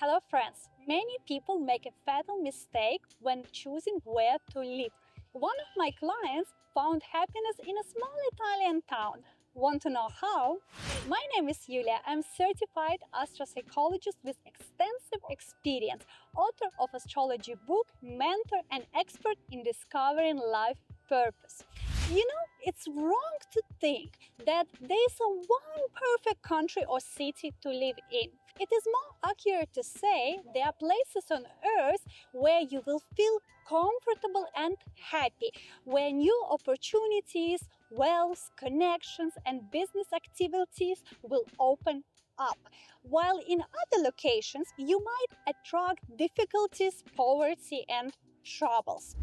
Hello friends! Many people make a fatal mistake when choosing where to live. One of my clients found happiness in a small Italian town. Want to know how? My name is Yulia. I'm certified astropsychologist with extensive experience, author of astrology book, mentor and expert in discovering life purpose. It's wrong to think that there's a one perfect country or city to live in. It is more accurate to say there are places on earth where you will feel comfortable and happy, where new opportunities, wealth, connections, and business activities will open up. While in other locations, you might attract difficulties, poverty, and troubles.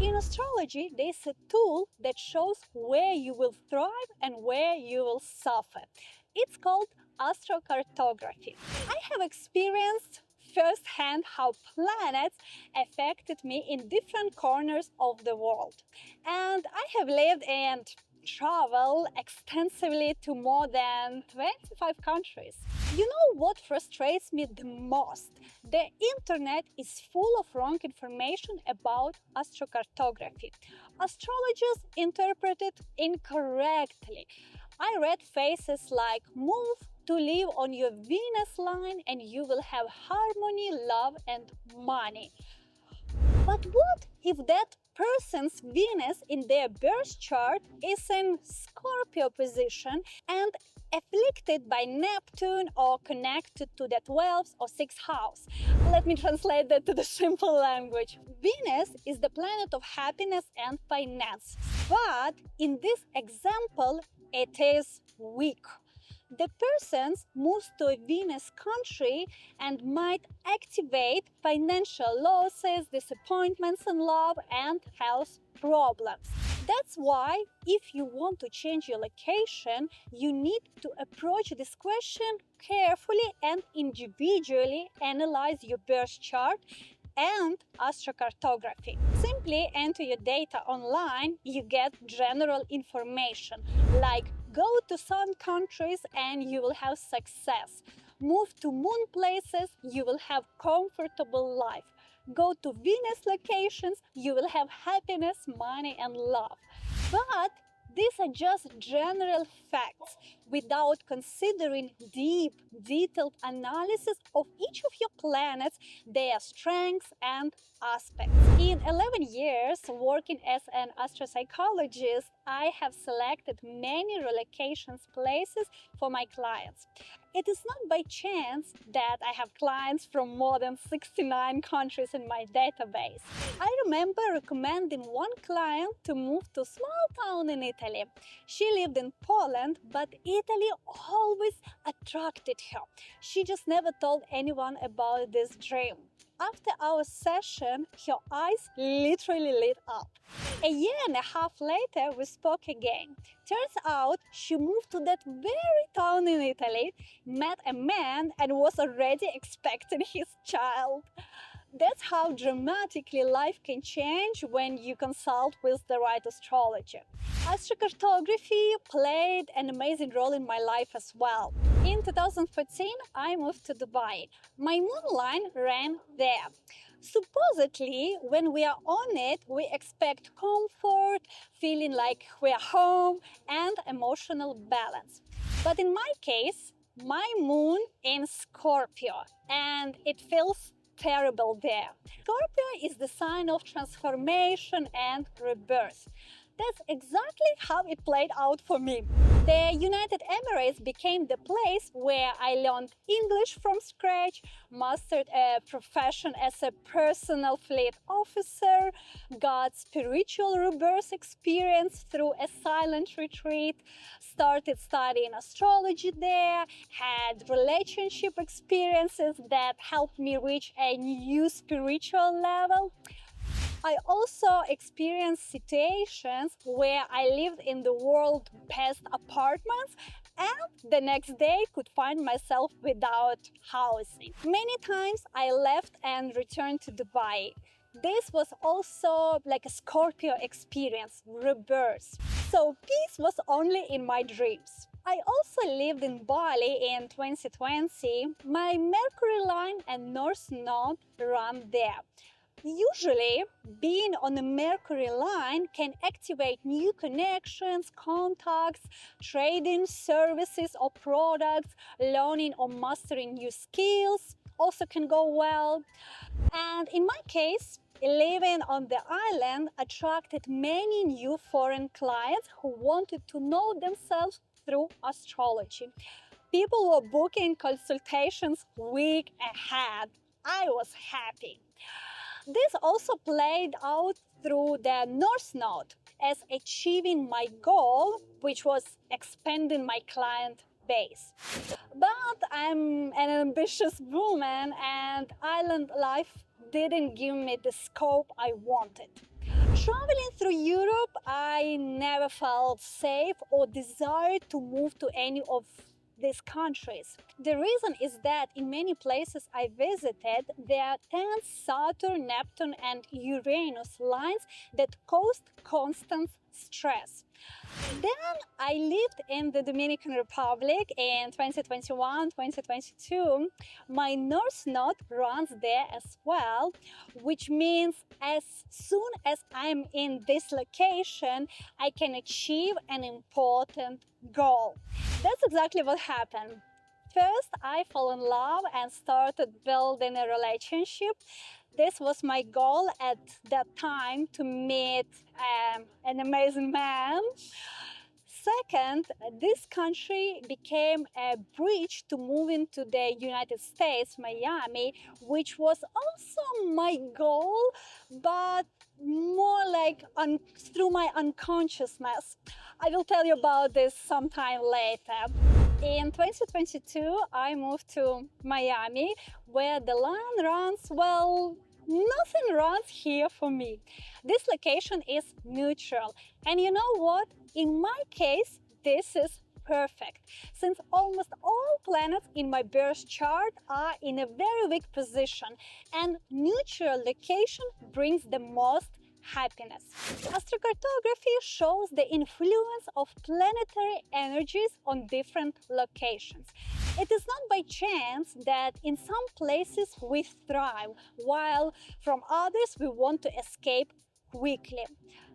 In astrology, there's a tool that shows where you will thrive and where you will suffer. It's called Astrocartography. I have experienced firsthand how planets affected me in different corners of the world. And I have lived and traveled extensively to more than 25 countries. You know what frustrates me the most? The internet is full of wrong information about astrocartography. Astrologers interpret it incorrectly. I read phrases like move to live on your Venus line and you will have harmony, love and money. But what if that person's Venus in their birth chart is in Scorpio position and afflicted by Neptune or connected to the 12th or 6th house? Let me translate that to the simple language. Venus is the planet of happiness and finance, but in this example, it is weak. The person moves to a Venus country and might activate financial losses, disappointments in love, and health problems. That's why, if you want to change your location, you need to approach this question carefully and individually analyze your birth chart and astrocartography. Simply enter your data online, you get general information like go to sun countries and you will have success. Move to moon places, you will have comfortable life. Go to Venus locations, you will have happiness, money and love. But these are just general facts without considering deep, detailed analysis of each of your planets, their strengths and aspects. In 11 years working as an astropsychologist, I have selected many relocation places for my clients. It is not by chance that I have clients from more than 69 countries in my database. I remember recommending one client to move to a small town in Italy. She lived in Poland, but Italy always attracted her. She just never told anyone about this dream. After our session, her eyes literally lit up. A year and a half later, we spoke again. Turns out she moved to that very town in Italy, met a man, and was already expecting his child. That's how dramatically life can change when you consult with the right astrologer. Astrocartography played an amazing role in my life as well. In 2014, I moved to Dubai. My moon line ran there. Supposedly, when we are on it, we expect comfort, feeling like we are home, and emotional balance. But in my case, my moon in Scorpio, and it feels terrible there. Scorpio is the sign of transformation and rebirth. That's exactly how it played out for me. The United Emirates became the place where I learned English from scratch, mastered a profession as a personal fleet officer, got spiritual rebirth experience through a silent retreat, started studying astrology there, had relationship experiences that helped me reach a new spiritual level. I also experienced situations where I lived in the world's best apartments and the next day could find myself without housing. Many times I left and returned to Dubai. This was also like a Scorpio experience, rebirth. So peace was only in my dreams. I also lived in Bali in 2020. My Mercury line and North Node run there. Usually, being on the Mercury line can activate new connections, contacts, trading services or products, learning or mastering new skills also can go well. And in my case, living on the island attracted many new foreign clients who wanted to know themselves through astrology. People were booking consultations week ahead. I was happy. This also played out through the North Node as achieving my goal, which was expanding my client base. But I'm an ambitious woman, and island life didn't give me the scope I wanted. Traveling through Europe, I never felt safe or desired to move to any of these countries. The reason is that in many places I visited, there are 10 Saturn, Neptune, and Uranus lines that caused constant stress. Then I lived in the Dominican Republic in 2021, 2022. My North Node runs there as well, which means as soon as I'm in this location, I can achieve an important goal. That's exactly what happened. First, I fell in love and started building a relationship. This was my goal at that time, to meet an amazing man. Second, this country became a bridge to move into the United States, Miami, which was also my goal, but more like through my unconsciousness. I will tell you about this sometime later. In 2022, I moved to Miami, where the line runs, well, nothing runs here for me. This location is neutral. And you know what? In my case, this is perfect, since almost all planets in my birth chart are in a very weak position, and neutral location brings the most happiness. Astrocartography shows the influence of planetary energies on different locations. It is not by chance that in some places we thrive, while from others we want to escape quickly.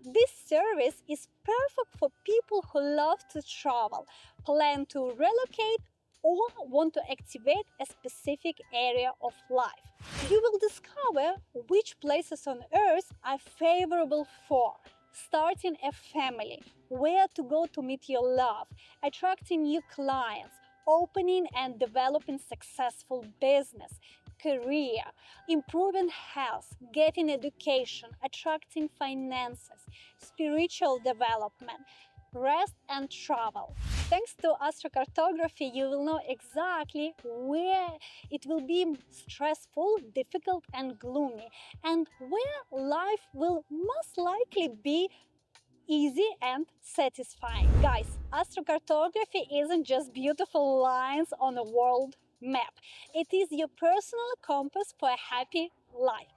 This service is perfect for people who love to travel, plan to relocate, or want to activate a specific area of life. You will discover which places on Earth are favorable for starting a family, where to go to meet your love, attracting new clients, opening and developing successful business, career, improving health, getting education, attracting finances, spiritual development, rest and travel. Thanks to astrocartography, you will know exactly where it will be stressful, difficult, and gloomy, and where life will most likely be easy and satisfying. Guys, astrocartography isn't just beautiful lines on a world map. It is your personal compass for a happy life.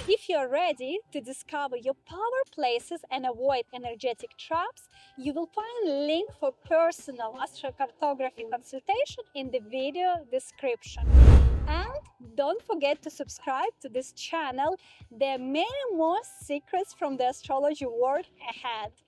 If you're ready to discover your power places and avoid energetic traps, you will find a link for personal astrocartography consultation in the video description. And don't forget to subscribe to this channel. There are many more secrets from the astrology world ahead.